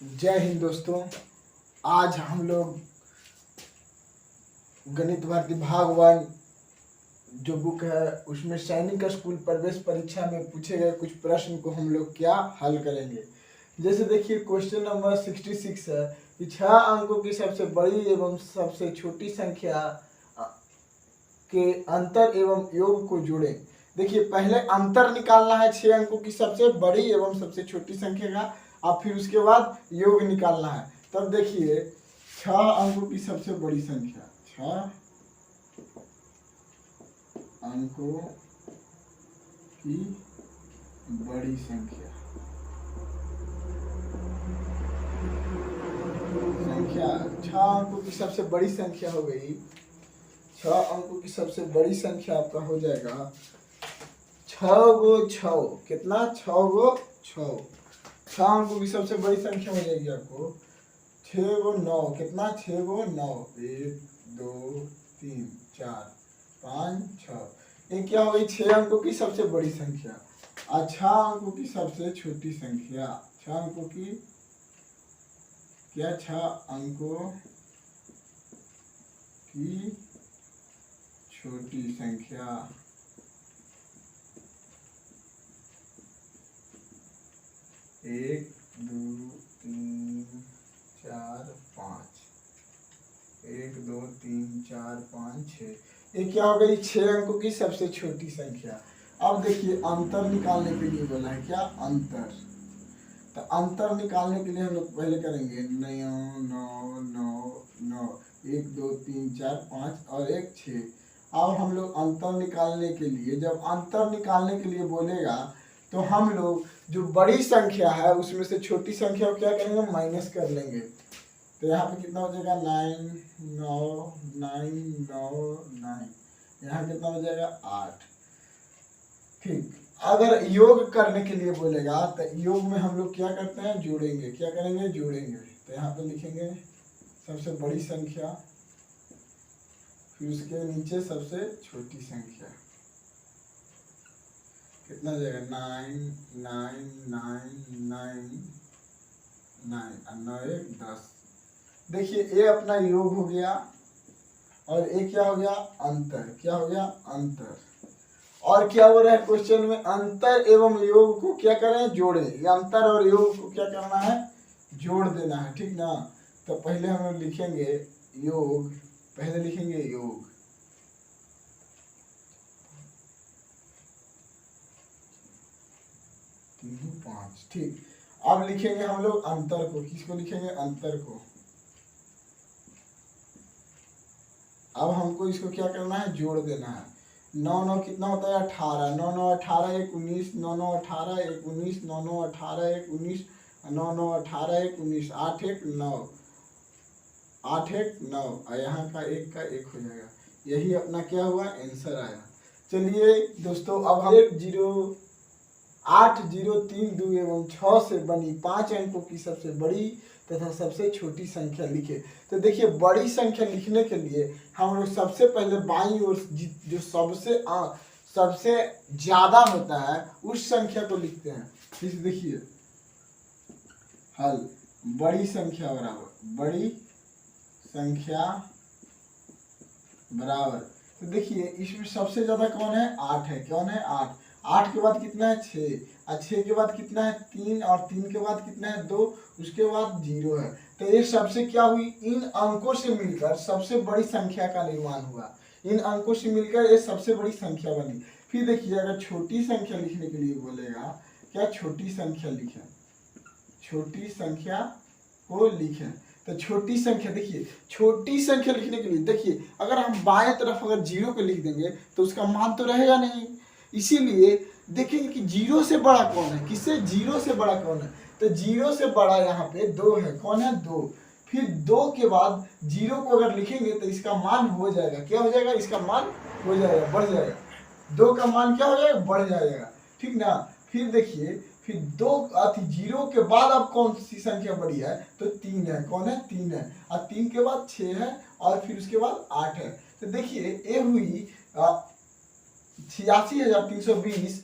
जय हिंद दोस्तों। आज हम लोग गणित भारती भाग 1 जो बुक है उसमें सैनिक स्कूल प्रवेश परीक्षा में पूछे गए कुछ प्रश्न को हम लोग क्या हल करेंगे। जैसे देखिए क्वेश्चन नंबर 66 है कि 6 अंकों की सबसे बड़ी एवं सबसे छोटी संख्या के अंतर एवं योग को जोड़ें। देखिए पहले अंतर निकालना है 6 अंकों की सबसे बड़ी एवं सबसे छोटी संख्या का, और फिर उसके बाद योग निकालना है। तब देखिए 6 अंकों की सबसे बड़ी संख्या, 6 अंकों की बड़ी संख्या 6 अंकों की सबसे बड़ी संख्या हो गई। 6 अंकों की सबसे बड़ी संख्या आपका हो जाएगा 6 गो 6, कितना 6 गो 6। 6 अंकों की सबसे बड़ी संख्या हो जाएगी आपको 6 गो 9, कितना 6 गो 9, 1 2 3 4 5 6। ये क्या हो गई 6 अंकों की सबसे बड़ी संख्या। और 6 अंकों की सबसे छोटी संख्या, 6 अंकों की क्या 6 अंकों की छोटी संख्या। 1 2 3 4 5, 1 2 3 4 5 6। ये क्या हो गई 6 अंकों की सबसे छोटी संख्या। अब देखिए अंतर निकालने के लिए बोला है, क्या अंतर। तो अंतर निकालने के लिए हम लोग पहले करेंगे 9 9 9 9, 1 2 3 4 5 और 1 6। अब हम लोग अंतर निकालने के लिए, जब अंतर निकालने के लिए बोलेगा तो हम लोग जो बड़ी संख्या है उसमें से छोटी संख्या को क्या करेंगे, माइनस कर लेंगे। तो यहाँ पे कितना हो जाएगा 9 9 9 9 9, यहाँ कितना हो जाएगा 8। ठीक, अगर योग करने के लिए बोलेगा तो योग में हम लोग क्या करते हैं, जोड़ेंगे। क्या करेंगे, जोड़ेंगे। तो यहाँ पे लिखेंगे सबसे बड़ी संख्या, फिर उसके नीचे सबसे छोटी संख्या, कितना हो जाएगा 9 9 9 9 9 और 9 1 10। देखिए ये अपना योग हो गया और ये क्या हो गया, अंतर। क्या हो गया, अंतर। और क्या हो रहा है क्वेश्चन में, अंतर एवं योग को क्या करें, जोड़े। ये अंतर और योग को क्या करना है, जोड़ देना है, ठीक ना। तो पहले हम लोग लिखेंगे योग, पहले लिखेंगे योग, तीन 5। ठीक, अब लिखेंगे हम लोग अंतर को। किसको लिखेंगे, अंतर को। अब हमको इसको क्या करना है, जोड़ देना है। 9 9 कितना होता है 18, 9 9 18 1 19, 9 9 18 1 19, 9 9 18 1 19, 9 9 18 1 19, 8 1 9, 8 1 9, और यहाँ का एक का एक हो जाएगा। यही अपना क्या हुआ, आंसर आया। चलिए दोस्तों, अब हम 1 0 8 0 3 2 एवं 6 से बनी 5 अंकों की सबसे बड़ी तथा सबसे छोटी संख्या लिखे। तो देखिए बड़ी संख्या लिखने के लिए हम लोग सबसे पहले बाईं ओर जो सबसे ज्यादा होता है उस संख्या को लिखते हैं। इस देखिए हल, बड़ी संख्या बराबर बड़ी संख्या बराबर। तो देखिए इसमें सबसे ज्यादा कौन है, 8 है। कौन है, 8। 8 के बाद कितना है 6, और 6 के बाद कितना है 3, और 3 के बाद कितना है 2, उसके बाद 0 है। तो ये सबसे क्या हुई, इन अंकों से मिलकर सबसे बड़ी संख्या का निर्माण हुआ। इन अंकों से मिलकर ये सबसे बड़ी संख्या बनी। फिर देखिए अगर छोटी संख्या लिखने के लिए बोलेगा, क्या छोटी संख्या लिखें, छोटी संख्या को लिखें। तो छोटी संख्या, देखिए छोटी संख्या लिखने के लिए देखिए अगर हम बाएं तरफ अगर 0 को लिख देंगे तो उसका मान तो रहेगा नहीं। इसीलिए देखेंगे कि 0 से बड़ा कौन है, किससे, 0 से बड़ा कौन है। तो 0 से बड़ा यहाँ पे 2 है। कौन है, 2। फिर 2 के बाद 0 को अगर लिखेंगे तो इसका मान हो जाएगा, क्या हो जाएगा, इसका मान हो जाएगा, बढ़ जाएगा। 2 का मान क्या हो जाएगा, बढ़ जाएगा, ठीक ना। फिर देखिए फिर 0 के बाद अब कौन सी संख्या बड़ी है, तो 3 है। कौन है, 3 है। और 3 के बाद 6 है, और फिर उसके बाद 8 है। तो देखिए ये हुई 86,320।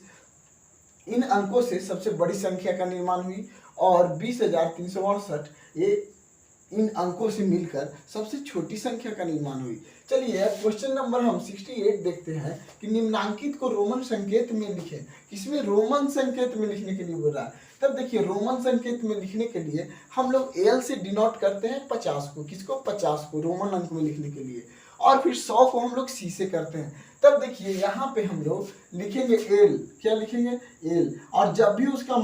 इन अंकों से सबसे बड़ी संख्या का निर्माण हुई। और 20,368 ये इन अंकों से मिलकर सबसे छोटी संख्या का निर्माण हुई। चलिए क्वेश्चन नंबर हम 68 देखते हैं कि निम्नांकित को रोमन संकेत में लिखें। किसमें? रोमन संकेत में लिखने के लिए बोल रहा है। तब देखिए रोमन संकेत में लिखने के लिए हम लोग एल से डिनोट करते हैं 50 को। किसको? 50 को रोमन अंक में लिखने के लिए। और फिर 100 को हम लोग सी से करते हैं। तब देखिए यहाँ पे हम लोग लिखेंगे एल। क्या लिखेंगे? एल। और जब भी उसका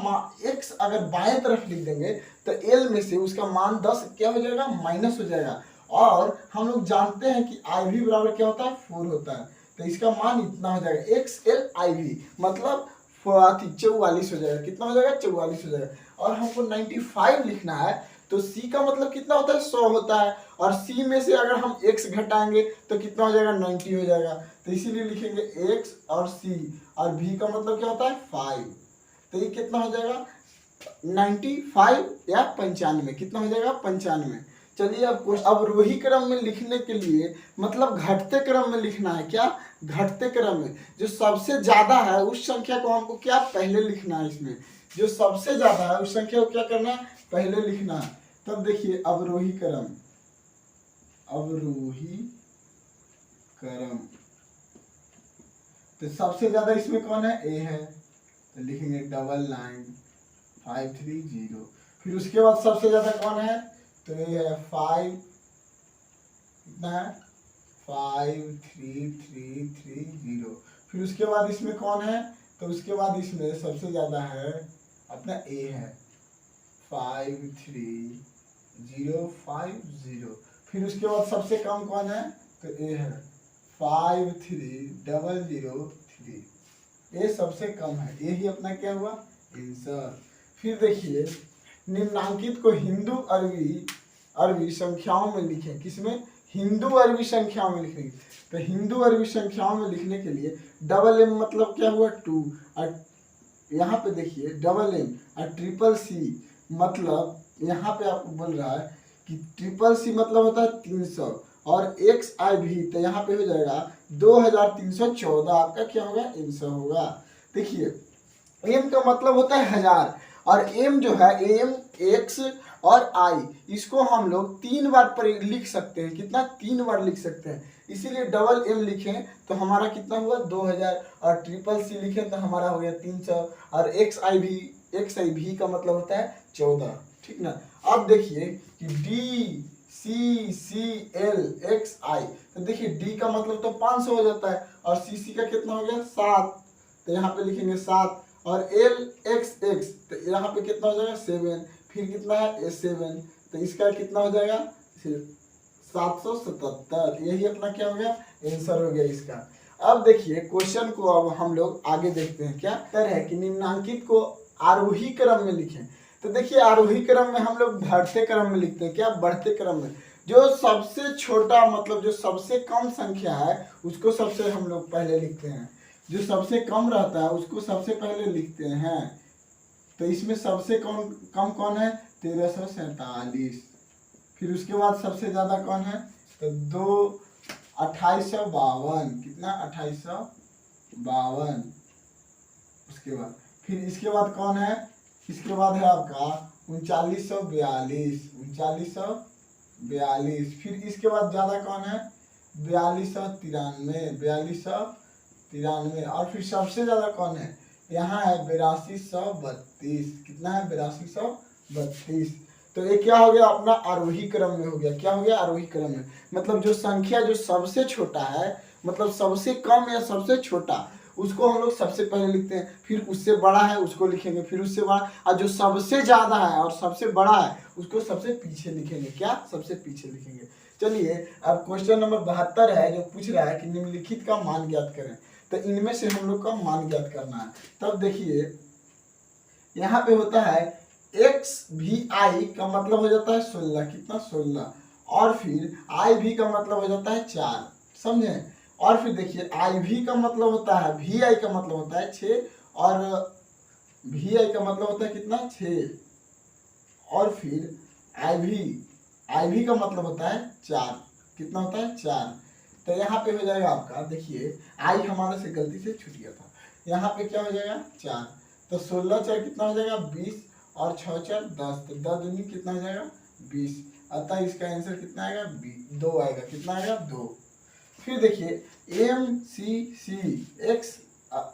एक्स अगर बाएं तरफ लिख देंगे तो एल में से उसका मान 10 क्या हो जाएगा? माइनस हो जाएगा। और हम लोग जानते हैं कि आई भी बराबर क्या होता है? 4 होता है। तो इसका मान इतना हो जाएगा एक्स एल आई भी, मतलब 44 हो जाएगा। कितना हो जाएगा? 44 हो जाएगा। और हमको 95 लिखना है तो सी का मतलब कितना होता है? 100 होता है। और सी में से अगर हम x घटाएंगे तो कितना हो जाएगा? 90 हो जाएगा। तो इसीलिए लिखेंगे x और c, और v का मतलब क्या होता है? 5। तो ये कितना हो जाएगा? 95 या 95। कितना हो जाएगा? 95। चलिए अब अवरोही क्रम में लिखने के लिए मतलब घटते क्रम में लिखना है। क्या? घटते क्रम में जो सबसे ज्यादा है उस संख्या को हमको क्या? पहले लिखना है। इसमें जो सबसे ज्यादा है उस संख्या को क्या करना है? पहले लिखना है। तब देखिए अवरोही क्रम, अवरोही क्रम तो सबसे ज्यादा इसमें कौन है? ए है। तो लिखेंगे 99530। फिर उसके बाद सबसे ज्यादा कौन है? तो ये है 5, कितना है? 53330। फिर उसके बाद इसमें कौन है? तो उसके बाद इसमें सबसे ज्यादा है अपना ए है 53050। फिर उसके बाद सबसे कम कौन है? तो ए है 53003। ये सबसे कम है। यही अपना क्या हुआ? आंसर। फिर देखिए निम्नांकित को हिंदू अरबी संख्याओं में लिखें। किसमें? हिंदू अरबी संख्याओं में लिखेंगे। तो हिंदू अरबी संख्याओं में लिखने के लिए डबल एम मतलब क्या हुआ? 2। और यहाँ पे देखिए डबल एम और ट्रिपल सी मतलब यहाँ पे आपको बोल रहा है कि ट्रिपल सी मतलब होता है 300 और एक्स आई भी, तो यहाँ पे हो जाएगा 2314। आपका क्या होगा? आंसर होगा। देखिए एम का मतलब होता है 1000 और एम जो है एम एक्स और आई, इसको हम लोग 3 बार पर लिख सकते हैं। कितना? 3 बार लिख सकते हैं। इसीलिए डबल एम लिखें तो हमारा कितना हुआ? 2000 और ट्रिपल सी लिखें तो हमारा हो गया 300 और एक्स आई भी का मतलब होता है 14। ठीक ना? अब देखिए कि D C C L X I, तो देखिए डी का मतलब तो 500 हो जाता है और सी सी का कितना हो गया? 7। तो यहाँ पे लिखेंगे 7 और एल एक्स एक्स तो यहाँ पे कितना हो जाएगा? 7। फिर कितना है? 7। तो इसका कितना हो जाएगा? 777। यही अपना क्या हो गया? आंसर हो गया इसका। अब देखिए क्वेश्चन को अब हम लोग आगे देखते हैं। क्या उत्तर है कि निम्नांकित को आरोही क्रम में लिखें। तो देखिए आरोही क्रम में हम लोग बढ़ते क्रम में लिखते हैं। क्या? बढ़ते क्रम में जो सबसे छोटा मतलब जो सबसे कम संख्या है उसको सबसे हम लोग पहले लिखते हैं। जो सबसे कम रहता है उसको सबसे पहले लिखते हैं। तो इसमें सबसे कम कौन है? 1347। फिर उसके बाद सबसे ज्यादा कौन है? तो 2852। कितना? 2852। उसके बाद फिर इसके बाद कौन है? इसके बाद है आपका 3942। 3942। फिर इसके बाद ज्यादा कौन है? 4293। 4293। और फिर सबसे ज्यादा कौन है? यहाँ है 8232। कितना है? 8232। तो ये क्या हो गया? अपना आरोही क्रम में हो गया। क्या हो गया? आरोही क्रम में मतलब जो संख्या जो सबसे छोटा है मतलब सबसे कम या सबसे छोटा उसको हम लोग सबसे पहले लिखते हैं। फिर उससे बड़ा है उसको लिखेंगे, फिर उससे बड़ा, और जो सबसे ज्यादा है और सबसे बड़ा है उसको सबसे पीछे लिखेंगे। क्या? सबसे पीछे लिखेंगे। चलिए अब क्वेश्चन नंबर 72 है जो पूछ रहा है कि निम्नलिखित का मान ज्ञात करें। तो इनमें से हम लोग का मान ज्ञात करना है। तब देखिए यहाँ पे होता है एक्स भी आई का मतलब हो जाता है 16। कितना? 16। और फिर आई भी का मतलब हो जाता है 4। समझे? और फिर देखिए आई भी का मतलब होता है वी आई का मतलब होता है 6 और वी आई का मतलब होता है कितना? 6। और फिर आई भी का मतलब होता है 4। कितना होता है? 4। तो यहाँ पे हो जाएगा आपका देखिए आई हमारे से गलती से छूट गया था। यहाँ पे क्या हो जाएगा? 4। तो 16 4 कितना हो जाएगा? 20 और 6 4 10, तो 10 दूनी कितना हो जाएगा 20। अतः इसका आंसर कितना आएगा 2 आएगा। कितना आएगा 2। फिर देखिए एम सी सी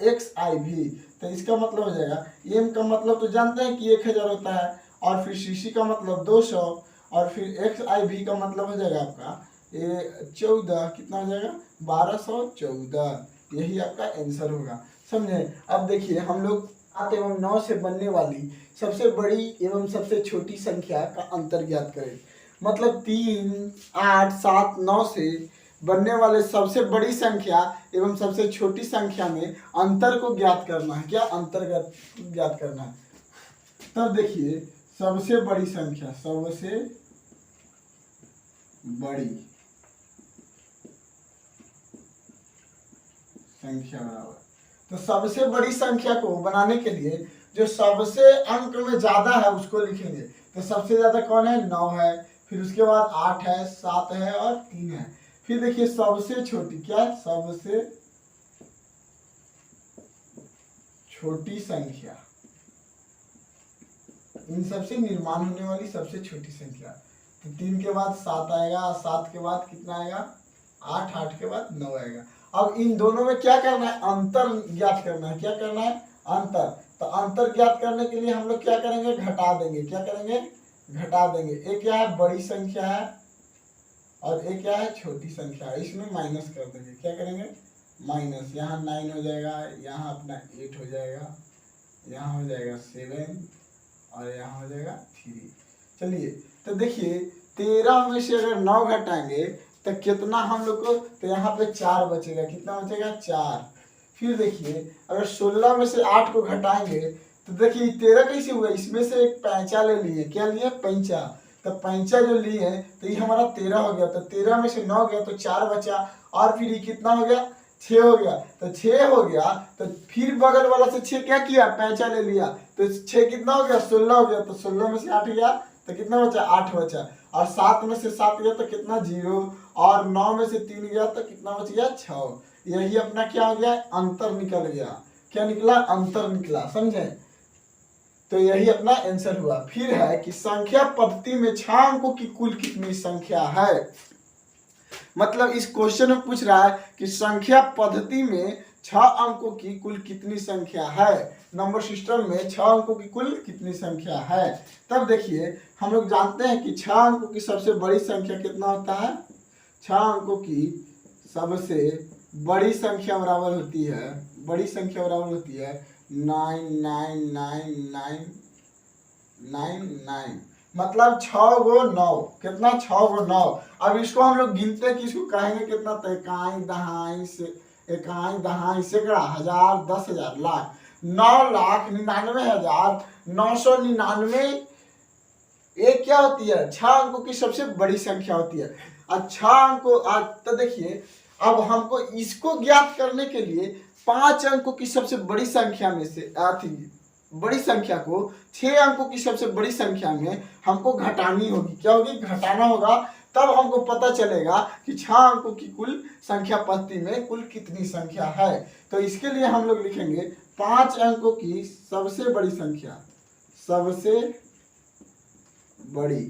एक्स आई भी, तो इसका मतलब हो जाएगा एम का मतलब तो जानते हैं कि 1000 होता है, और फिर सी सी का मतलब 200, और फिर एक्स आई भी का मतलब हो जाएगा आपका ये 14, कितना हो जाएगा 1214। यही आपका आंसर होगा, समझे। अब देखिए हम लोग 7 एवं 9 से बनने वाली सबसे बड़ी एवं सबसे छोटी संख्या का अंतर ज्ञात करें। मतलब 3 8 7 9 से बनने वाले सबसे बड़ी संख्या एवं सबसे छोटी संख्या में अंतर को ज्ञात करना है। क्या अंतर ज्ञात करना है। तब देखिए सबसे बड़ी संख्या, सबसे बड़ी संख्या बराबर, तो सबसे बड़ी संख्या को बनाने के लिए जो सबसे अंक में ज्यादा है उसको लिखेंगे। तो सबसे ज्यादा कौन है 9 है, फिर उसके बाद 8 है, 7 है और 3 है। फिर देखिए सबसे छोटी, क्या सबसे छोटी संख्या, इन सबसे निर्माण होने वाली सबसे छोटी संख्या। तो 3 के बाद 7 आएगा, 7 के बाद कितना आएगा 8, 8 के बाद 9 आएगा। अब इन दोनों में क्या करना है, अंतर ज्ञात करना है। क्या करना है, अंतर। तो अंतर ज्ञात करने के लिए हम लोग क्या करेंगे, घटा देंगे। क्या करेंगे, घटा देंगे। एक क्या है बड़ी संख्या है और एक क्या है छोटी संख्या है, इसमें माइनस कर देंगे। क्या करेंगे, माइनस। यहाँ 9 हो जाएगा, यहाँ अपना 8 हो जाएगा, यहाँ हो जाएगा 7 और यहाँ हो जाएगा 3। चलिए तो देखिए 13 में से अगर 9 घटाएंगे तो कितना हम लोग को, तो यहाँ पे 4 बचेगा। कितना बचेगा 4। फिर देखिए अगर 16 में से 8 को घटाएंगे तो देखिए 13 कैसे हुआ, इसमें से एक पैंचा ले लिए। क्या लिए, पैंचा। तो पैंचा जो लिए तो ये हमारा 13 हो गया। तो 13 में से 9 गया तो 4 बचा, और फिर ये कितना हो गया 6 हो गया। तो 6 हो गया तो फिर बगल वाला से 6 क्या किया, पैंचा ले लिया। तो 6 कितना हो गया 16 हो गया। तो 16 में से 8 गया तो कितना बचा 8 बचा, और 7 में से 7 गया तो कितना 0, और 9 में से 3 गया तो कितना बच गया 6। यही अपना क्या हो गया, अंतर निकल गया। क्या निकला, अंतर निकला, समझे। तो यही अपना आंसर हुआ। फिर है कि संख्या पद्धति में 6 अंकों की कुल कितनी संख्या है। मतलब इस क्वेश्चन में पूछ रहा है कि संख्या पद्धति में 6 अंकों की कुल कितनी संख्या है। नंबर सिस्टम में 6 अंकों की कुल कितनी संख्या है। तब देखिए हम लोग जानते हैं कि 6 अंकों की सबसे बड़ी संख्या कितना होता है, 6 अंकों की सबसे बड़ी संख्या बराबर होती है, बड़ी संख्या बराबर होती है 99999। मतलब 6 गो 9, कितना 6 गो 9। अब इसको हम लोग गिनते किसको कहेंगे, कितना, तो इकाई दहाई से, इकाई दहाई सैकड़ा हजार 10,000 लाख 9,99,999। एक क्या होती है 6 अंकों की सबसे बड़ी संख्या होती है। अच्छा अंकों, तो देखिए अब हमको इसको ज्ञात करने के लिए 5 अंकों की सबसे बड़ी संख्या में से बड़ी संख्या को 6 अंकों की सबसे बड़ी संख्या में हमको घटानी होगी। क्या होगी, घटाना होगा। तब हमको पता चलेगा कि 6 अंकों की कुल संख्या पद्धति में कुल कितनी संख्या है। तो इसके लिए हम लोग लिखेंगे 5 अंकों की सबसे बड़ी संख्या, सबसे बड़ी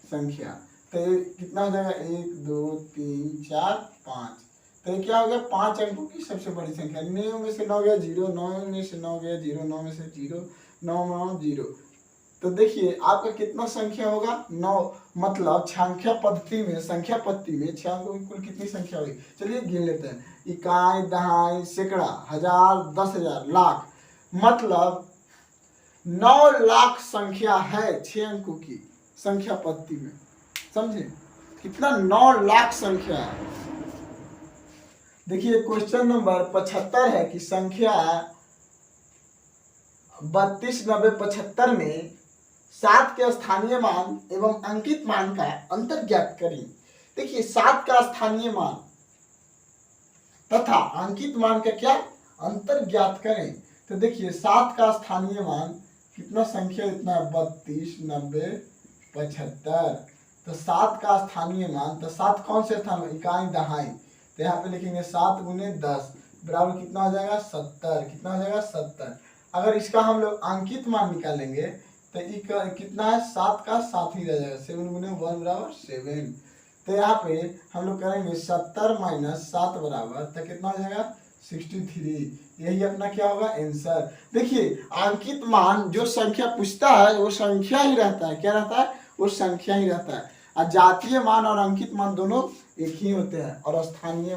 संख्या। तो कितना हो जाएगा 1 2 3 4 5। तो क्या हो गया 5 अंकों की सबसे बड़ी संख्या। 9 में से 9 गया 0, 9 में से 9 गया 0, 9 में से 0, 9 9 0। तो देखिए आपका कितना संख्या होगा 9। मतलब संख्या पद्धति में 6 अंकों की कुल कितनी संख्या हुई। चलिए गिन लेते हैं। इकाई दहाई सैकड़ा हजार 10,000 लाख, मतलब 9 लाख संख्या है 6 अंकों की संख्या पद्धति में, समझे। कितना 9 लाख संख्या है। देखिए क्वेश्चन नंबर 75 है कि संख्या 32 90 75 में 7 के स्थानीय मान एवं अंकित मान का अंतर ज्ञात करें। देखिए 7 का स्थानीय मान तथा अंकित मान का क्या अंतर ज्ञात करें। तो देखिए 7 का स्थानीय मान कितना संख्या इतना 32 90 75। तो 7 का स्थानीय मान, तो 7 कौन से स्थान में, इकाई दहाई। तो यहाँ पे लिखेंगे 7 गुने 10 बराबर कितना हो जाएगा 70। कितना हो जाएगा 70। अगर इसका हम लोग अंकित मान निकालेंगे तो कितना है, 7 का 7 ही रह जाएगा, 7 गुने 1 बराबर 7। तो यहाँ पे हम लोग करेंगे 70 माइनस 7 बराबर, तो कितना हो जाएगा 63। यही अपना क्या होगा आंसर। देखिए अंकित मान जो संख्या पूछता है वो संख्या ही रहता है, क्या रहता है, वो संख्या ही रहता है। और जातीय मान और अंकित मान दोनों एक ही होते हैं। और स्थानीय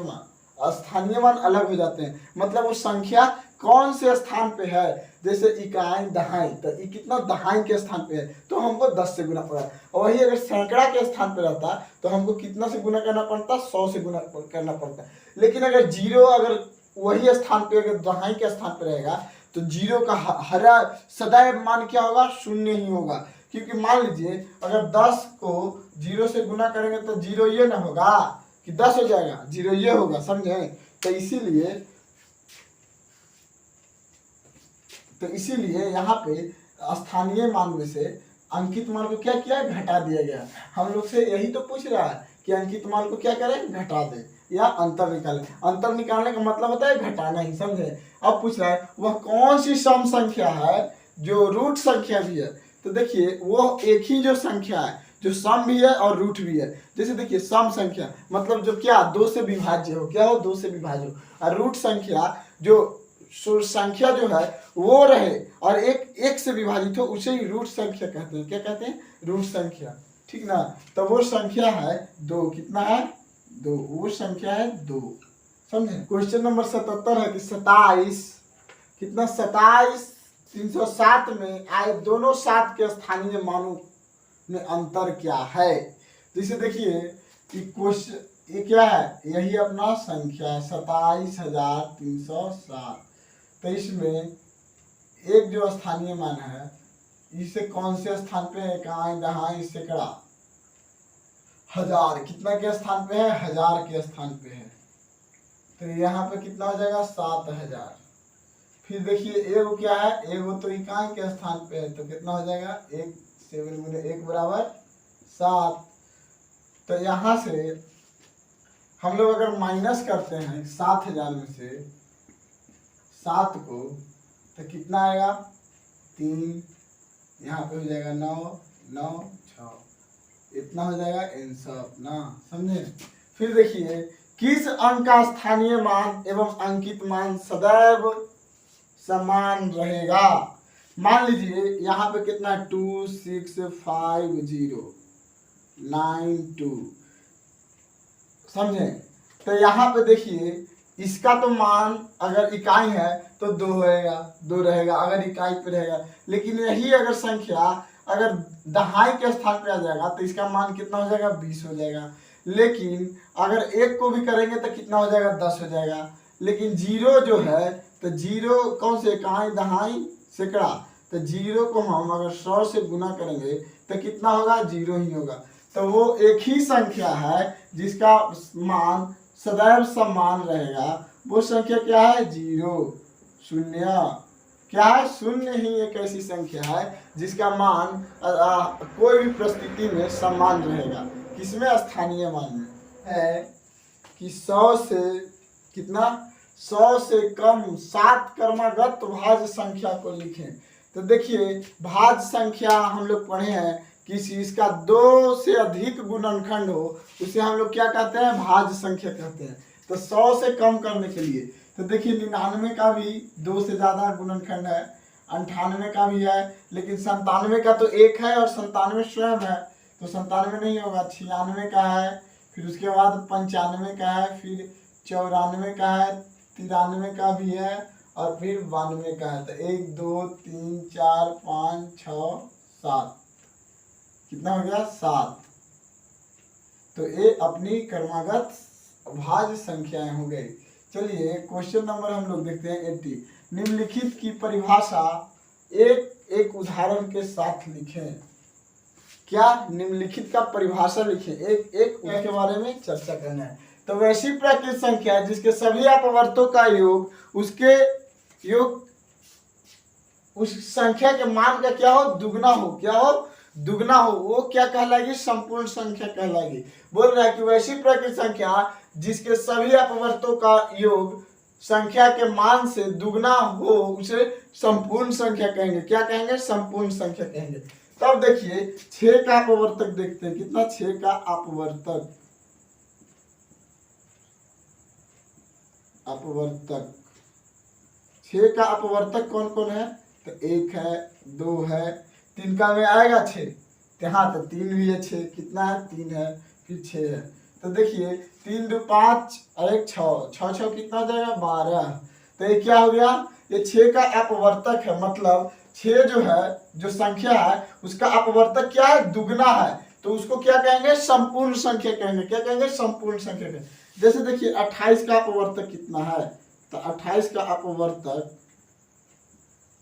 मान अलग हो जाते हैं, मतलब वो संख्या कौन से स्थान पे है। जैसे इकाई दहाई, तो ये कितना दहाई के स्थान पे है तो हमको 10 से गुना पड़ा। और वही अगर सैकड़ा के स्थान पे रहता तो हमको कितना से गुना करना पड़ता, 100 से गुना करना पड़ता। लेकिन अगर जीरो अगर वही स्थान पे अगर दहाई के स्थान पे रहेगा तो जीरो का हरा सदैव मान क्या होगा, शून्य ही होगा। क्योंकि मान लीजिए अगर 10 को जीरो से गुना करेंगे तो जीरो ये ना होगा कि 10 हो जाएगा, जीरो ये होगा, समझे। तो इसीलिए यहाँ पे स्थानीय मान में से अंकित मान को क्या किया, घटा दिया गया। हम लोग से यही तो पूछ रहा है कि अंकित मान को क्या करें, घटा दे या अंतर निकालें। अंतर निकालने का मतलब होता है घटाना ही, समझे। अब पूछ रहा है वह कौन सी सम संख्या है जो रूट संख्या भी है। तो देखिए वो एक ही जो संख्या है जो सम भी है और रूट भी है। जैसे देखिए सम संख्या मतलब जो क्या 2 से विभाज्य हो, क्या हो, 2 से विभाज्य हो। और रूट संख्या जो संख्या जो है वो रहे और एक से विभाजित हो, उसे ही रूट संख्या कहते हैं। क्या कहते हैं, रूट संख्या, ठीक ना। तो वो संख्या है 2, कितना है 2, वो संख्या है 2, समझे। क्वेश्चन नंबर 77 है कि 27 कितना, 27 307 में आए दोनों 7 के स्थानीय मानों में अंतर क्या है। जैसे देखिए क्वेश्चन ये क्या है, यही अपना संख्या है 27,307। तो इसमें एक जो स्थानीय मान है इसे कौन से स्थान पे है, इकाई दहाई सैकड़ा हजार, कितना के स्थान पे है, 1000 के स्थान पे है। तो यहाँ पे कितना हो जाएगा 7000। फिर देखिए एगो क्या है, एगो तो इकाई के स्थान पे है तो कितना हो जाएगा 1, 7 गुने 1 बराबर 7। तो यहाँ से हम लोग अगर माइनस करते हैं 7000 में से 7 को तो कितना आएगा 3, यहाँ पे हो जाएगा 9, 9, 6, इतना हो जाएगा आंसर ना, समझे। फिर देखिए किस अंक का स्थानीय मान एवं अंकित मान सदैव समान रहेगा। मान लीजिए यहाँ पे कितना 265092, समझे। तो यहाँ पे देखिए इसका तो मान अगर इकाई है तो 2 रहेगा अगर इकाई पे रहेगा। लेकिन यही अगर संख्या अगर दहाई के स्थान पे आ जाएगा तो इसका मान कितना हो जाएगा 20 हो जाएगा। लेकिन अगर 1 को भी करेंगे तो कितना हो जाएगा 10 हो जाएगा। लेकिन जीरो जो है तो जीरो कौन से, इकाई दहाई सैकड़ा, तो जीरो को हम अगर 100 से गुना करेंगे तो कितना होगा, जीरो ही होगा। तो वो एक ही संख्या है जिसका मान सदैव समान रहेगा। वो संख्या क्या है, 0, शून्य। क्या है, शून्य ही एक ऐसी संख्या है जिसका मान कोई भी परिस्थिति में समान रहेगा। किसमें, स्थानीय मान में है कि 100 से कितना, 100 से कम 7 क्रमागत भाज्य संख्या को लिखें। तो देखिए भाज्य संख्या हम लोग पढ़े हैं किसी इसका 2 से अधिक गुणनखंड हो उसे हम लोग क्या कहते हैं, भाज्य संख्या कहते हैं। तो 100 से कम करने के लिए तो देखिए 99 का भी 2 से ज़्यादा गुणनखंड है, 98 का भी है, लेकिन 97 का तो 1 है और 97 स्वयं है तो 97 नहीं होगा। 96 का है, फिर उसके बाद 95 का है, फिर 94 का है, 93 का भी है और फिर 92 का है। तो 1 2 3 4 5 6 7, कितना हो गया 7। तो ये अपनी क्रमागत भाज्य संख्याएं हो गई। चलिए क्वेश्चन नंबर हम लोग देखते हैं 80। निम्नलिखित की परिभाषा एक उदाहरण के साथ लिखें। क्या, निम्नलिखित का परिभाषा लिखें, एक के बारे में चर्चा करना है। तो वैसी प्राकृत संख्या जिसके सभी अपवर्तों का योग उसके योग उस संख्या के मान का क्या हो, दुगना हो, क्या हो, दुगना हो, वो क्या कहलाएगी, संपूर्ण संख्या कहलाएगी। बोल रहा है कि वैसी प्राकृत संख्या जिसके सभी अपवर्तों का योग संख्या के मान से दुगना हो उसे संपूर्ण संख्या कहेंगे। क्या कहेंगे? संपूर्ण संख्या कहेंगे। तब देखिए 6 का अपवर्तक देखते हैं। कितना? 6 का अपवर्तक। अपवर्तक 6 का अपवर्तक कौन कौन है? तो 1 है, 2 है, 3 का में आएगा 6, यहाँ तो 3 भी है, 6 कितना है? 3 है, फिर 6 है। तो देखिए 3 2 5 और 1 6, 6 6 कितना हो जाएगा? 12। तो ये क्या हो गया? ये 6 का अपवर्तक है, मतलब 6 जो है, जो संख्या है उसका अपवर्तक क्या है? दुगना है। तो उसको क्या कहेंगे? संपूर्ण संख्या कहेंगे। क्या कहेंगे? संपूर्ण संख्या कहेंगे। जैसे देखिए 28 का अपवर्तक कितना है? तो 28 का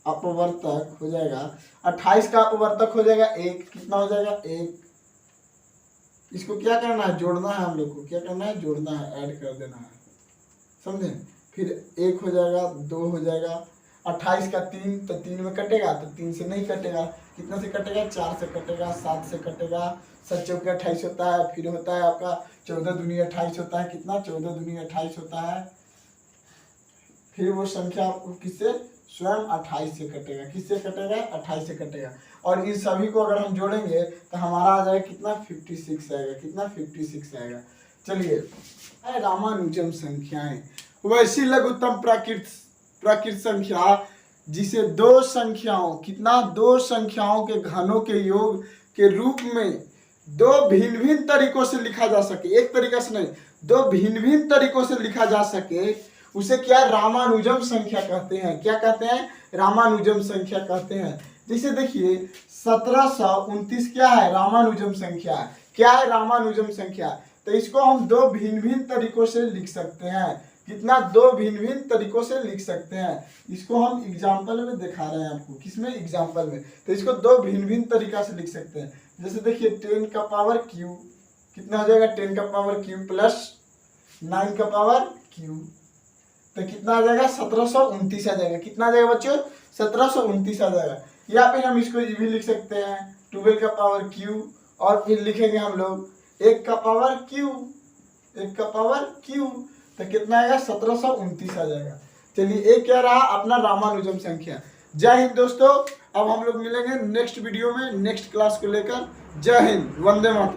अपवर्तक हो जाएगा, 28 का अपवर्तक हो जाएगा 1। कितना हो जाएगा? 1। इसको क्या करना है? जोड़ना है हम लोग को। क्या करना है? जोड़ना है, ऐड कर देना है, समझे? फिर 1 हो जाएगा, 2 हो जाएगा, 28 का 3, तो 3 में कटेगा, तो 3 से नहीं कटेगा। कितना से कटेगा? 4 से कटेगा, 7 से कटेगा, 7 चौके 28 होता है। फिर होता है आपका 14 दूनी 28 होता है। कितना? 14 दूनी 28 होता है। फिर वो संख्या आपको किससे? स्वयं 28 से कटेगा। किससे कटेगा? 28 से कटेगा। और इन सभी को अगर हम जोड़ेंगे तो हमारा आ जाएगा कितना? 56 आएगा। कितना? 56 आएगा। चलिए, रामानुजन संख्याएं वैसी लघुत्तम प्राकृत संख्या जिसे दो संख्याओं, कितना? 2 संख्याओं के घनों के योग के रूप में 2 भिन्न भिन्न तरीकों से लिखा जा सके। एक तरीका से नहीं, 2 भिन्न भिन्न तरीकों से लिखा जा सके, उसे क्या? रामानुजम संख्या कहते हैं। क्या कहते हैं? रामानुजम संख्या कहते हैं। जैसे देखिए 1729 क्या है? रामानुजम संख्या। क्या है? रामानुजम संख्या। तो इसको हम 2 भिन्न भिन्न तरीकों से लिख सकते हैं। कितना? 2 भिन्न भिन्न तरीकों से लिख सकते हैं। इसको हम एग्जाम्पल में दिखा रहे हैं आपको। किसमें? एग्जाम्पल में। तो इसको 2 भिन्न भिन्न तरीका से लिख सकते हैं। जैसे देखिए 10 का पावर क्यूब कितना हो जाएगा? 10 का पावर क्यूब प्लस 9 का पावर क्यूब, तो कितना आ जाएगा? 1729 आ जाएगा। कितना आ जाएगा बच्चों? 1729 आ जाएगा। या फिर हम इसको ये भी लिख सकते हैं 12 का पावर क्यूब, और फिर लिखेंगे हम लोग 1 का पावर क्यूब, 1 का पावर क्यूब, तो कितना आएगा? 1729 आ जाएगा। चलिए, एक क्या रहा? अपना रामानुजम संख्या। जय हिंद दोस्तों। अब हम लोग मिलेंगे नेक्स्ट वीडियो में, नेक्स्ट क्लास को लेकर। जय हिंद, वंदे मातरम।